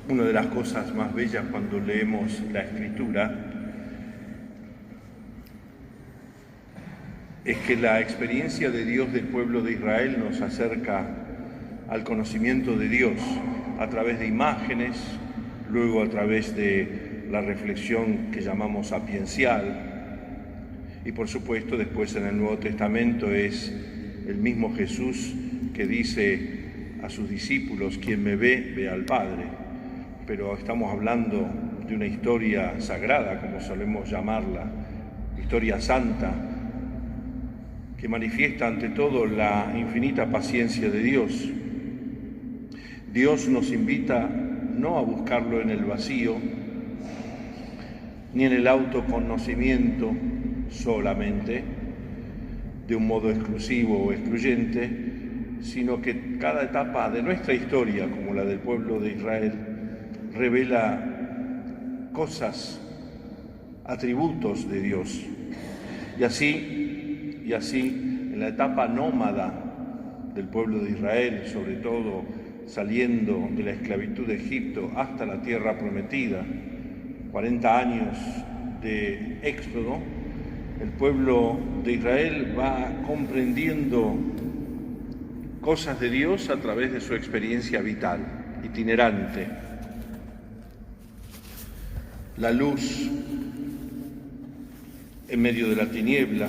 Una de las cosas más bellas cuando leemos la Escritura es que la experiencia de Dios del pueblo de Israel nos acerca al conocimiento de Dios a través de imágenes, luego a través de la reflexión que llamamos sapiencial, y por supuesto después en el Nuevo Testamento es el mismo Jesús que dice a sus discípulos: quien me ve, ve al Padre. Pero estamos hablando de una historia sagrada, como solemos llamarla, historia santa, que manifiesta ante todo la infinita paciencia de Dios. Dios nos invita no a buscarlo en el vacío, ni en el autoconocimiento solamente, de un modo exclusivo o excluyente, sino que cada etapa de nuestra historia, como la del pueblo de Israel, revela cosas, atributos de Dios. Y así, en la etapa nómada del pueblo de Israel, sobre todo saliendo de la esclavitud de Egipto hasta la tierra prometida, 40 años de éxodo, el pueblo de Israel va comprendiendo cosas de Dios a través de su experiencia vital, itinerante. La luz en medio de la tiniebla,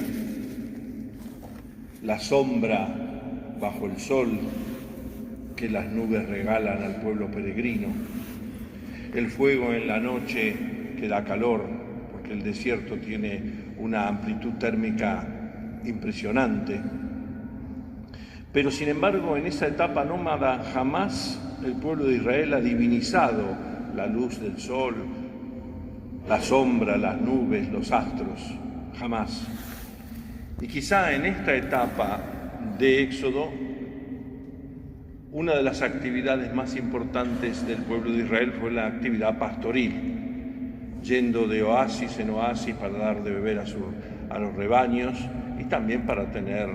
la sombra bajo el sol que las nubes regalan al pueblo peregrino, el fuego en la noche que da calor, porque el desierto tiene una amplitud térmica impresionante. Pero sin embargo, en esa etapa nómada jamás el pueblo de Israel ha divinizado la luz del sol, la sombra, las nubes, los astros, jamás. Y quizá en esta etapa de Éxodo, una de las actividades más importantes del pueblo de Israel fue la actividad pastoril, yendo de oasis en oasis para dar de beber a los rebaños y también para tener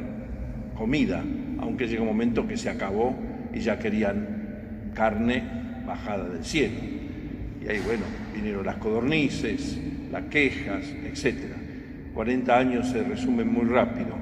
comida, aunque llega un momento que se acabó y ya querían carne bajada del cielo. Y ahí, bueno, vinieron las codornices, las quejas, etc. 40 años se resumen muy rápido.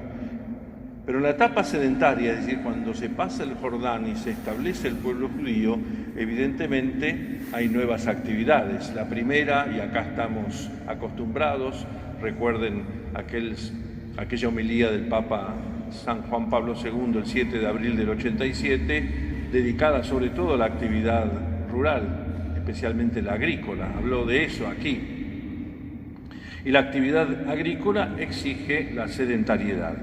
Pero en la etapa sedentaria, es decir, cuando se pasa el Jordán y se establece el pueblo judío, evidentemente hay nuevas actividades. La primera, y acá estamos acostumbrados, recuerden aquella homilía del Papa San Juan Pablo II el 7 de abril del 87, dedicada sobre todo a la actividad rural, especialmente la agrícola. Habló de eso aquí. Y la actividad agrícola exige la sedentariedad.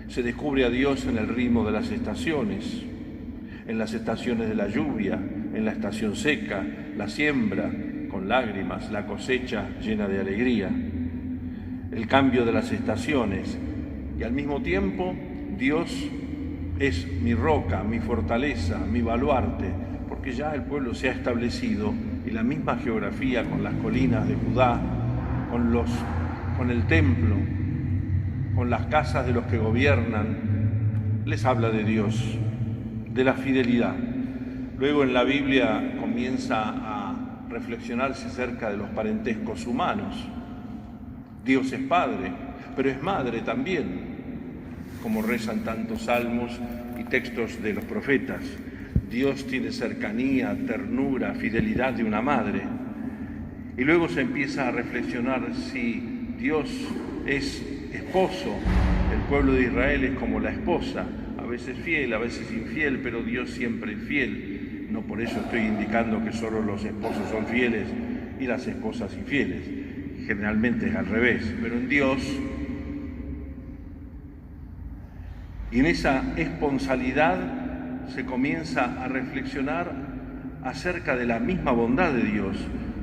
Se descubre a Dios en el ritmo de las estaciones, en las estaciones de la lluvia, en la estación seca, la siembra con lágrimas, la cosecha llena de alegría, el cambio de las estaciones. Y al mismo tiempo, Dios es mi roca, mi fortaleza, mi baluarte, porque ya el pueblo se ha establecido y la misma geografía con las colinas de Judá, con el templo, con las casas de los que gobiernan, les habla de Dios, de la fidelidad. Luego en la Biblia comienza a reflexionarse acerca de los parentescos humanos. Dios es Padre, pero es Madre también, como rezan tantos salmos y textos de los profetas. Dios tiene cercanía, ternura, fidelidad de una madre. Y luego se empieza a reflexionar si Dios es esposo. El pueblo de Israel es como la esposa, a veces fiel, a veces infiel, pero Dios siempre es fiel. No por eso estoy indicando que solo los esposos son fieles y las esposas infieles. Generalmente es al revés, pero en Dios, y en esa esponsalidad se comienza a reflexionar acerca de la misma bondad de Dios,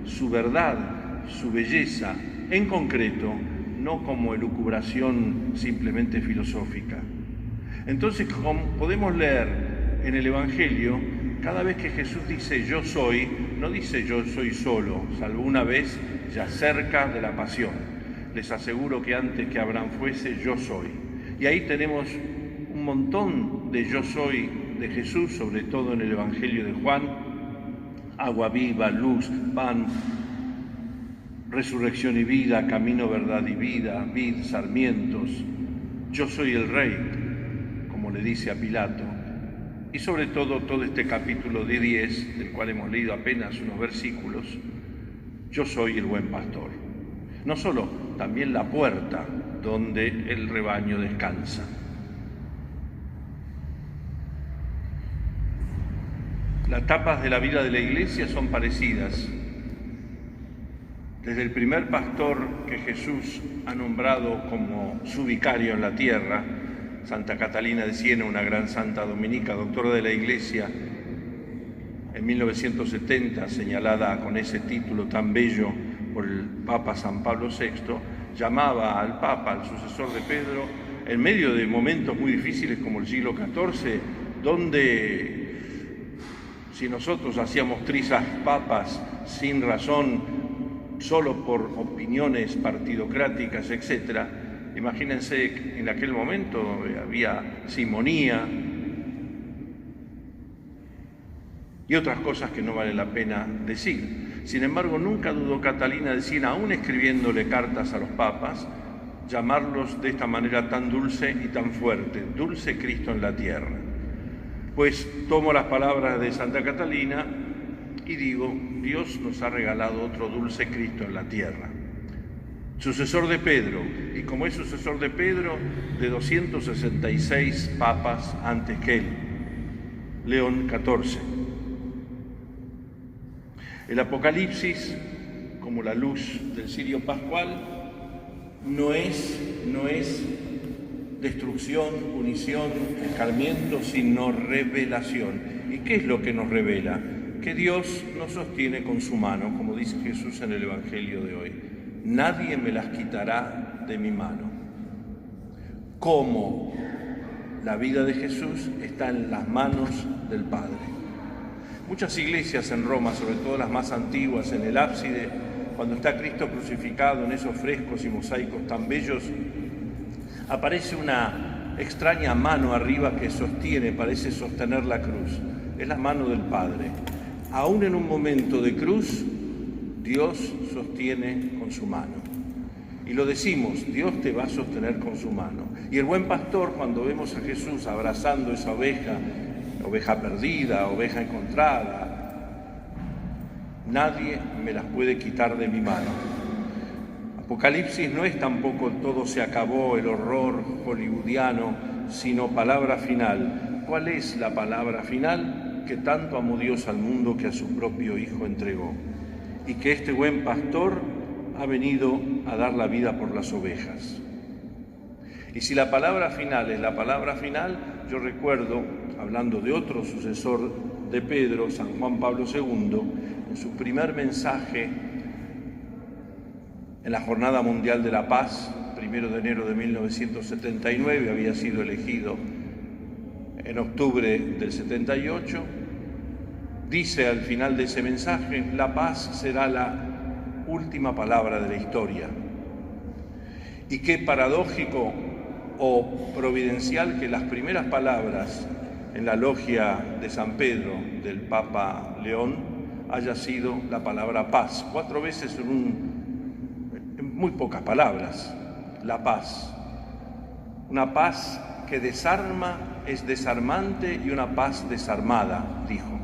su verdad, su belleza, en concreto, no como elucubración simplemente filosófica. Entonces, como podemos leer en el Evangelio, cada vez que Jesús dice yo soy, no dice yo soy solo, salvo una vez ya cerca de la pasión. Les aseguro que antes que Abraham fuese, yo soy. Y ahí tenemos un montón de yo soy de Jesús, sobre todo en el Evangelio de Juan, agua viva, luz, pan, resurrección y vida, camino, verdad y vida, vid, sarmientos. Yo soy el rey, como le dice a Pilato. Y sobre todo este capítulo de 10, del cual hemos leído apenas unos versículos, yo soy el buen pastor. No solo, también la puerta donde el rebaño descansa. Las etapas de la vida de la Iglesia son parecidas. Desde el primer pastor que Jesús ha nombrado como su vicario en la tierra, Santa Catalina de Siena, una gran santa dominica, doctora de la Iglesia, en 1970, señalada con ese título tan bello por el Papa San Pablo VI, llamaba al Papa, al sucesor de Pedro, en medio de momentos muy difíciles como el siglo XIV, donde si nosotros hacíamos trizas papas sin razón, solo por opiniones partidocráticas, etc., imagínense que en aquel momento había simonía y otras cosas que no vale la pena decir. Sin embargo, nunca dudó Catalina de Siena, aún escribiéndole cartas a los papas, llamarlos de esta manera tan dulce y tan fuerte: dulce Cristo en la tierra. Pues tomo las palabras de Santa Catalina y digo, Dios nos ha regalado otro dulce Cristo en la tierra. Sucesor de Pedro, y como es sucesor de Pedro, de 266 papas antes que él, León XIV. El Apocalipsis, como la luz del cirio pascual, no es destrucción, punición, escarmiento, sino revelación. ¿Y qué es lo que nos revela? Que Dios nos sostiene con su mano, como dice Jesús en el Evangelio de hoy. Nadie me las quitará de mi mano. Como la vida de Jesús está en las manos del Padre. Muchas iglesias en Roma, sobre todo las más antiguas, en el ábside, cuando está Cristo crucificado en esos frescos y mosaicos tan bellos, aparece una extraña mano arriba que sostiene, parece sostener la cruz. Es la mano del Padre. Aún en un momento de cruz, Dios sostiene con su mano. Y lo decimos, Dios te va a sostener con su mano. Y el buen pastor, cuando vemos a Jesús abrazando esa oveja perdida, oveja encontrada, nadie me las puede quitar de mi mano. Apocalipsis no es tampoco todo se acabó, el horror hollywoodiano, sino palabra final. ¿Cuál es la palabra final? Que tanto amó Dios al mundo que a su propio Hijo entregó. Y que este buen pastor ha venido a dar la vida por las ovejas. Y si la palabra final es la palabra final, yo recuerdo, hablando de otro sucesor de Pedro, San Juan Pablo II, en su primer mensaje en la Jornada Mundial de la Paz, 1 de enero de 1979, había sido elegido en octubre del 78, dice al final de ese mensaje, la paz será la última palabra de la historia. Y qué paradójico o providencial que las primeras palabras en la logia de San Pedro del Papa León haya sido la palabra paz, 4 veces en muy pocas palabras, la paz. Una paz que desarma, es desarmante, y una paz desarmada, dijo.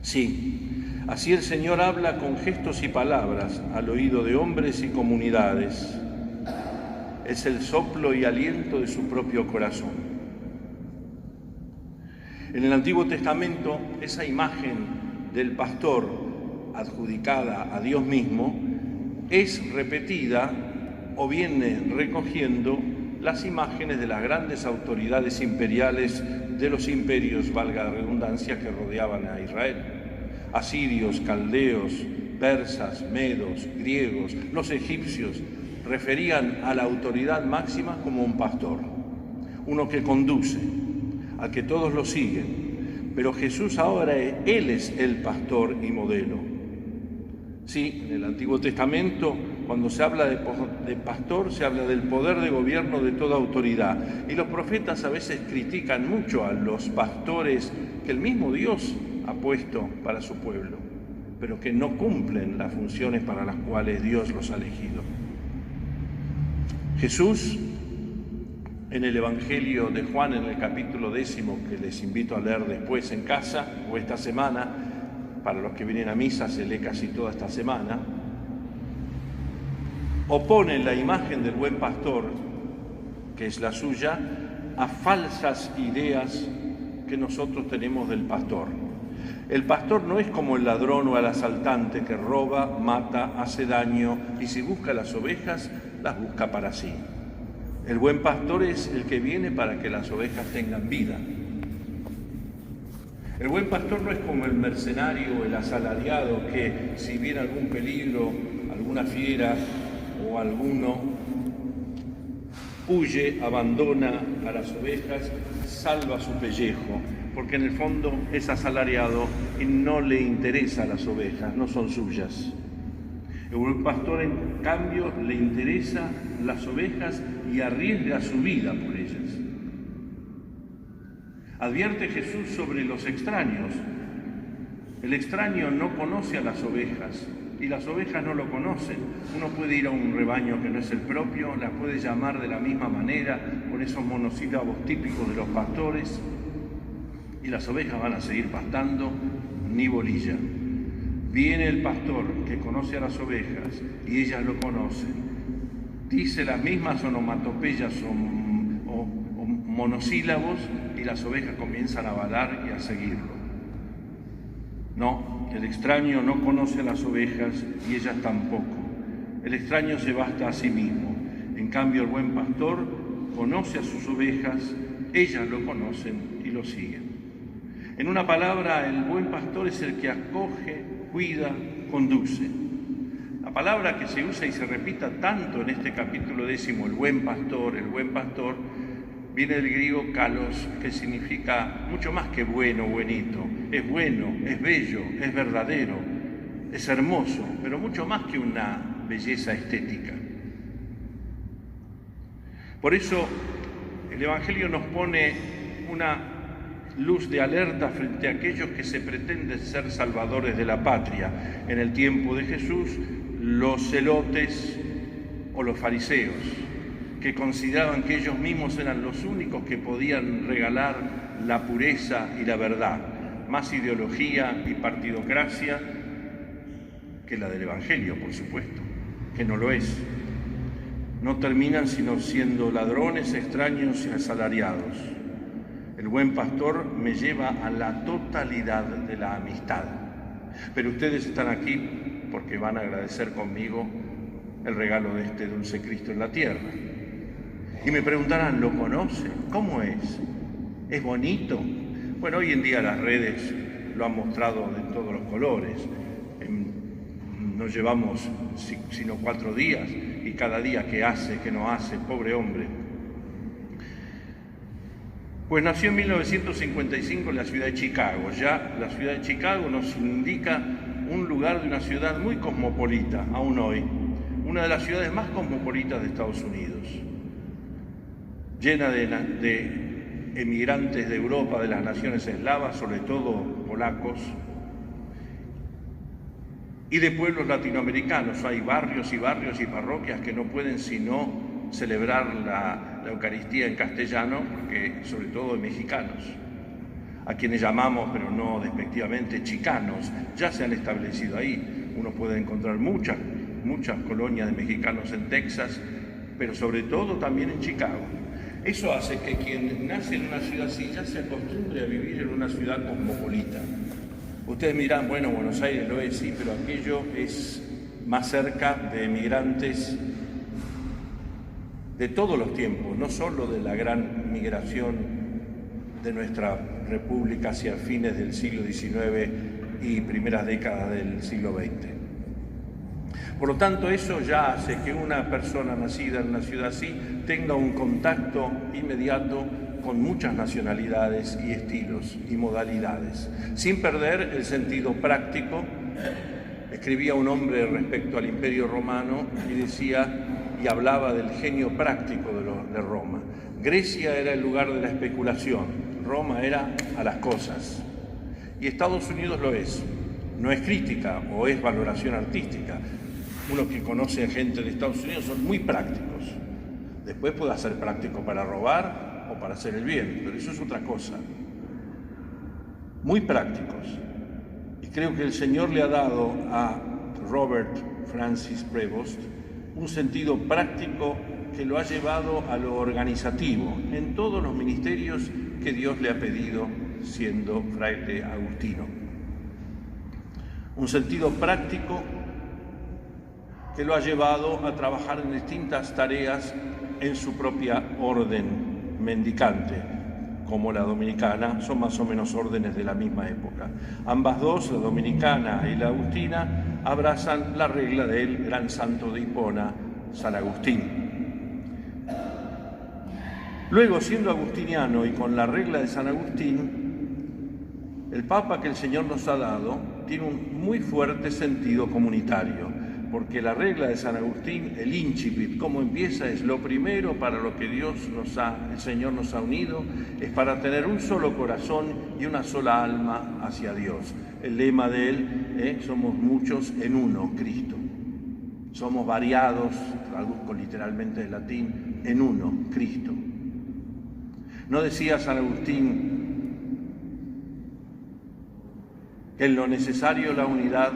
Sí, así el Señor habla con gestos y palabras al oído de hombres y comunidades. Es el soplo y aliento de su propio corazón. En el Antiguo Testamento, esa imagen del pastor adjudicada a Dios mismo es repetida o viene recogiendo las imágenes de las grandes autoridades imperiales de los imperios, valga la redundancia, que rodeaban a Israel. Asirios, caldeos, persas, medos, griegos, los egipcios referían a la autoridad máxima como un pastor, uno que conduce, al que todos lo siguen. Pero Jesús ahora, Él es el pastor y modelo. Sí, en el Antiguo Testamento, cuando se habla de pastor, se habla del poder de gobierno de toda autoridad. Y los profetas a veces critican mucho a los pastores que el mismo Dios ha puesto para su pueblo, pero que no cumplen las funciones para las cuales Dios los ha elegido. Jesús, en el Evangelio de Juan, en el capítulo 10, que les invito a leer después en casa o esta semana, para los que vienen a misa se lee casi toda esta semana, opone la imagen del buen pastor, que es la suya, a falsas ideas que nosotros tenemos del pastor. El pastor no es como el ladrón o el asaltante que roba, mata, hace daño y si busca las ovejas, las busca para sí. El buen pastor es el que viene para que las ovejas tengan vida. El buen pastor no es como el mercenario o el asalariado que si viene algún peligro, alguna fiera o alguno, huye, abandona a las ovejas, salva su pellejo, porque en el fondo es asalariado y no le interesan las ovejas, no son suyas. El buen pastor, en cambio, le interesa las ovejas y arriesga su vida por ellas. Advierte Jesús sobre los extraños. El extraño no conoce a las ovejas y las ovejas no lo conocen. Uno puede ir a un rebaño que no es el propio, las puede llamar de la misma manera, con esos monosílabos típicos de los pastores, y las ovejas van a seguir pastando, ni bolilla. Viene el pastor que conoce a las ovejas y ellas lo conocen. Dice las mismas onomatopeyas o monosílabos y las ovejas comienzan a balar y a seguirlo. No, el extraño no conoce a las ovejas y ellas tampoco. El extraño se basta a sí mismo. En cambio, el buen pastor conoce a sus ovejas, ellas lo conocen y lo siguen. En una palabra, el buen pastor es el que acoge, cuida, conduce. La palabra que se usa y se repita tanto en este capítulo 10, el buen pastor, viene del griego kalos, que significa mucho más que bueno, buenito. Es bueno, es bello, es verdadero, es hermoso, pero mucho más que una belleza estética. Por eso el Evangelio nos pone una luz de alerta frente a aquellos que se pretenden ser salvadores de la patria. En el tiempo de Jesús, los celotes o los fariseos, que consideraban que ellos mismos eran los únicos que podían regalar la pureza y la verdad, más ideología y partidocracia que la del Evangelio, por supuesto, que no lo es. No terminan sino siendo ladrones, extraños y asalariados. El buen pastor me lleva a la totalidad de la amistad. Pero ustedes están aquí porque van a agradecer conmigo el regalo de este dulce Cristo en la tierra. Y me preguntarán, ¿lo conocen? ¿Cómo es? ¿Es bonito? Bueno, hoy en día las redes lo han mostrado de todos los colores. No llevamos sino 4 días y cada día que hace, que no hace, pobre hombre. Pues nació en 1955 en la ciudad de Chicago. Ya la ciudad de Chicago nos indica un lugar de una ciudad muy cosmopolita, aún hoy, una de las ciudades más cosmopolitas de Estados Unidos, llena de emigrantes de Europa, de las naciones eslavas, sobre todo polacos, y de pueblos latinoamericanos. Hay barrios y barrios y parroquias que no pueden sino celebrar la Eucaristía en castellano, porque sobre todo de mexicanos, a quienes llamamos, pero no despectivamente, chicanos, ya se han establecido ahí. Uno puede encontrar muchas colonias de mexicanos en Texas, pero sobre todo también en Chicago. Eso hace que quien nace en una ciudad así ya se acostumbre a vivir en una ciudad cosmopolita. Ustedes me dirán, bueno, Buenos Aires lo es, sí, pero aquello es más cerca de emigrantes de todos los tiempos, no solo de la gran migración de nuestra república hacia fines del siglo XIX y primeras décadas del siglo XX. Por lo tanto, eso ya hace que una persona nacida en una ciudad así tenga un contacto inmediato con muchas nacionalidades y estilos y modalidades, sin perder el sentido práctico. Escribía un hombre respecto al Imperio Romano y decía y hablaba del genio práctico de Roma. Grecia era el lugar de la especulación, Roma era a las cosas. Y Estados Unidos lo es. No es crítica o es valoración artística. Uno que conoce a gente de Estados Unidos son muy prácticos. Después puede ser práctico para robar o para hacer el bien, pero eso es otra cosa. Muy prácticos. Y creo que el Señor le ha dado a Robert Francis Prevost un sentido práctico que lo ha llevado a lo organizativo en todos los ministerios que Dios le ha pedido siendo fraile agustino. Un sentido práctico que lo ha llevado a trabajar en distintas tareas en su propia orden mendicante, como la dominicana, son más o menos órdenes de la misma época. Ambas dos, la dominicana y la agustina, abrazan la regla del gran santo de Hipona, San Agustín. Luego, siendo agustiniano y con la regla de San Agustín, el Papa que el Señor nos ha dado tiene un muy fuerte sentido comunitario, porque la regla de San Agustín, el incipit, cómo empieza, es lo primero para lo que el Señor nos ha unido, es para tener un solo corazón y una sola alma hacia Dios. El lema de él, somos muchos en uno, Cristo. Somos variados, traduzco literalmente del latín, en uno, Cristo. ¿No decía San Agustín que en lo necesario la unidad,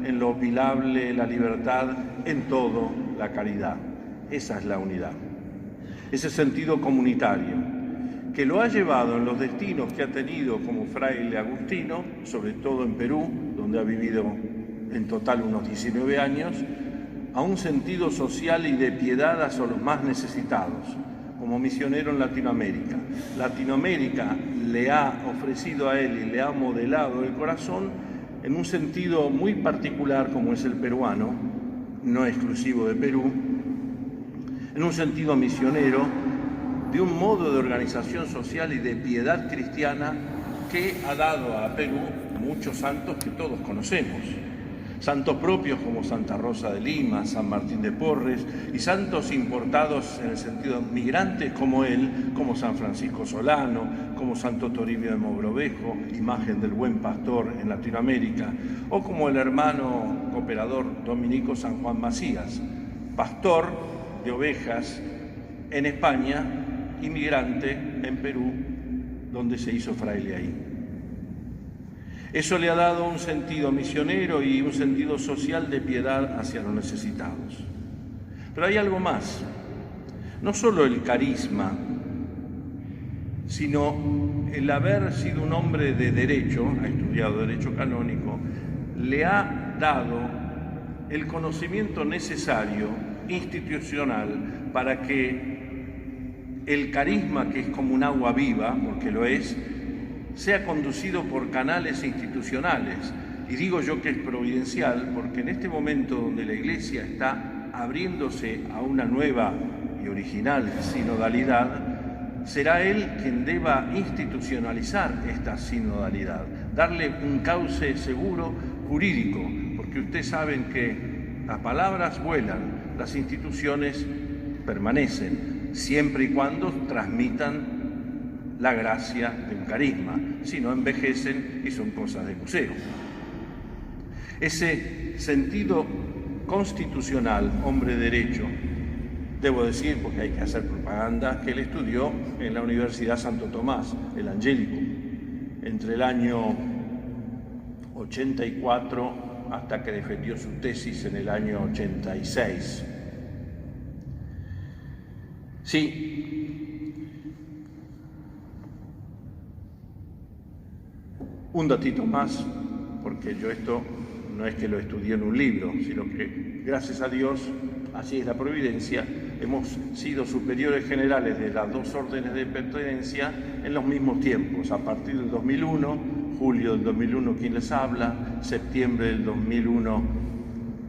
en lo opilable la libertad, en todo la caridad? Esa es la unidad. Ese sentido comunitario que lo ha llevado en los destinos que ha tenido como fraile agustino, sobre todo en Perú, donde ha vivido en total unos 19 años, a un sentido social y de piedad hacia los más necesitados, como misionero en Latinoamérica. Latinoamérica le ha ofrecido a él y le ha modelado el corazón en un sentido muy particular como es el peruano, no exclusivo de Perú, en un sentido misionero, de un modo de organización social y de piedad cristiana que ha dado a Perú muchos santos que todos conocemos. Santos propios como Santa Rosa de Lima, San Martín de Porres, y santos importados en el sentido migrantes como él, como San Francisco Solano, como Santo Toribio de Mogrovejo, imagen del buen pastor en Latinoamérica, o como el hermano cooperador dominico San Juan Macías, pastor de ovejas en España, inmigrante en Perú, donde se hizo fraile ahí. Eso le ha dado un sentido misionero y un sentido social de piedad hacia los necesitados. Pero hay algo más. No solo el carisma, sino el haber sido un hombre de derecho, ha estudiado derecho canónico, le ha dado el conocimiento necesario, institucional, para que el carisma, que es como un agua viva, porque lo es, sea conducido por canales institucionales. Y digo yo que es providencial, porque en este momento donde la Iglesia está abriéndose a una nueva y original sinodalidad, será Él quien deba institucionalizar esta sinodalidad, darle un cauce seguro jurídico, porque ustedes saben que las palabras vuelan, las instituciones permanecen, siempre y cuando transmitan la gracia de un carisma, si no envejecen y son cosas de museo. Ese sentido constitucional, hombre de derecho, debo decir, porque hay que hacer propaganda, que él estudió en la Universidad Santo Tomás, el Angélicum, entre el año 84 hasta que defendió su tesis en el año 86. Sí. Un datito más, porque yo esto no es que lo estudié en un libro, sino que, gracias a Dios, así es la providencia, hemos sido superiores generales de las dos órdenes de pertenencia en los mismos tiempos, a partir del 2001, julio del 2001 quien les habla, septiembre del 2001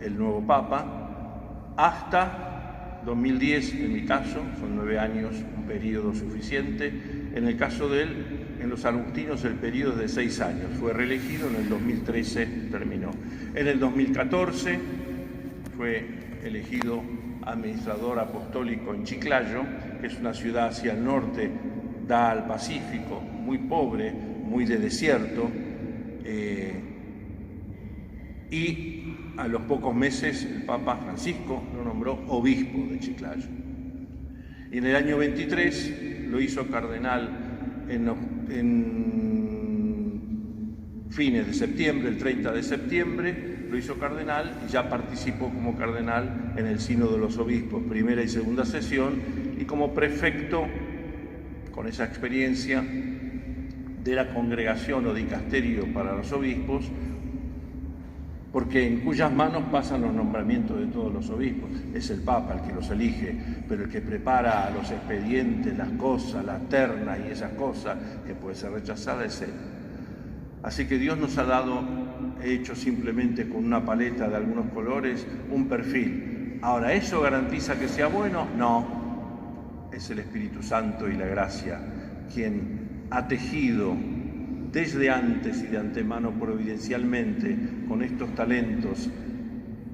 el nuevo Papa, hasta 2010 en mi caso, son 9 años, un periodo suficiente. En el caso de él, en los agustinos el periodo es de 6 años, fue reelegido, en el 2013 terminó. En el 2014 fue elegido administrador apostólico en Chiclayo, que es una ciudad hacia el norte, da al Pacífico, muy pobre, muy de desierto, Y a los pocos meses el Papa Francisco lo nombró obispo de Chiclayo. Y en el año 23 lo hizo cardenal en fines de septiembre, el 30 de septiembre, lo hizo cardenal y ya participó como cardenal en el Sínodo de los Obispos, primera y segunda sesión, y como prefecto, con esa experiencia, de la congregación o dicasterio para los obispos, porque en cuyas manos pasan los nombramientos de todos los obispos. Es el Papa el que los elige, pero el que prepara los expedientes, las cosas, las ternas y esas cosas que puede ser rechazada es él. Así que Dios nos ha dado, hecho simplemente con una paleta de algunos colores, un perfil. Ahora, ¿eso garantiza que sea bueno? No. Es el Espíritu Santo y la gracia quien ha tejido desde antes y de antemano providencialmente con estos talentos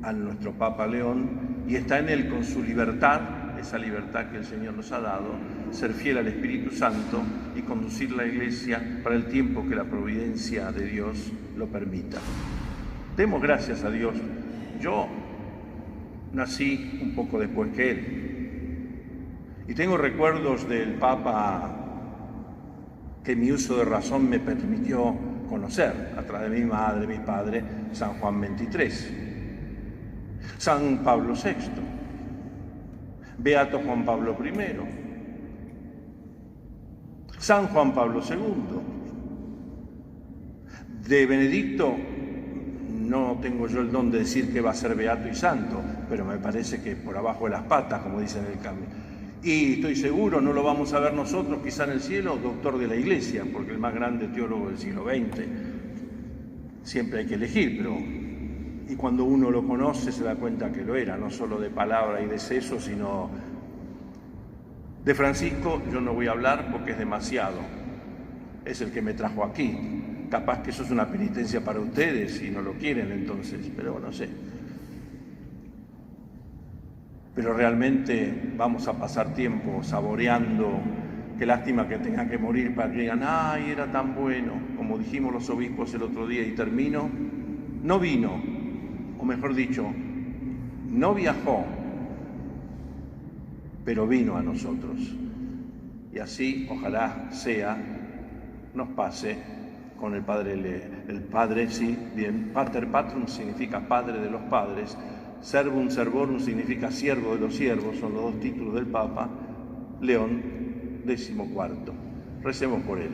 a nuestro Papa León, y está en él con su libertad, esa libertad que el Señor nos ha dado, ser fiel al Espíritu Santo y conducir la Iglesia para el tiempo que la providencia de Dios lo permita. Demos gracias a Dios. Yo nací un poco después que él y tengo recuerdos del Papa que mi uso de razón me permitió conocer a través de mi madre, mi padre, San Juan XXIII, San Pablo VI, Beato Juan Pablo I, San Juan Pablo II. De Benedicto no tengo yo el don de decir que va a ser beato y santo, pero me parece que por abajo de las patas, como dicen en el cambio. Y estoy seguro, no lo vamos a ver nosotros, quizá en el cielo, doctor de la Iglesia, porque el más grande teólogo del siglo XX. Siempre hay que elegir, pero... Y cuando uno lo conoce se da cuenta que lo era, no solo de palabra y de seso, sino... De Francisco yo no voy a hablar porque es demasiado. Es el que me trajo aquí. Capaz que eso es una penitencia para ustedes y no lo quieren entonces, pero no sé. Pero realmente vamos a pasar tiempo saboreando. Qué lástima que tenga que morir para que digan, ay, era tan bueno, como dijimos los obispos el otro día, y termino. No vino, o mejor dicho, no viajó, pero vino a nosotros. Y así, ojalá sea, nos pase con el Padre, sí, bien, Pater Patrum significa Padre de los Padres, Servum Servorum significa siervo de los siervos, son los dos títulos del Papa León XIV. Recemos por él.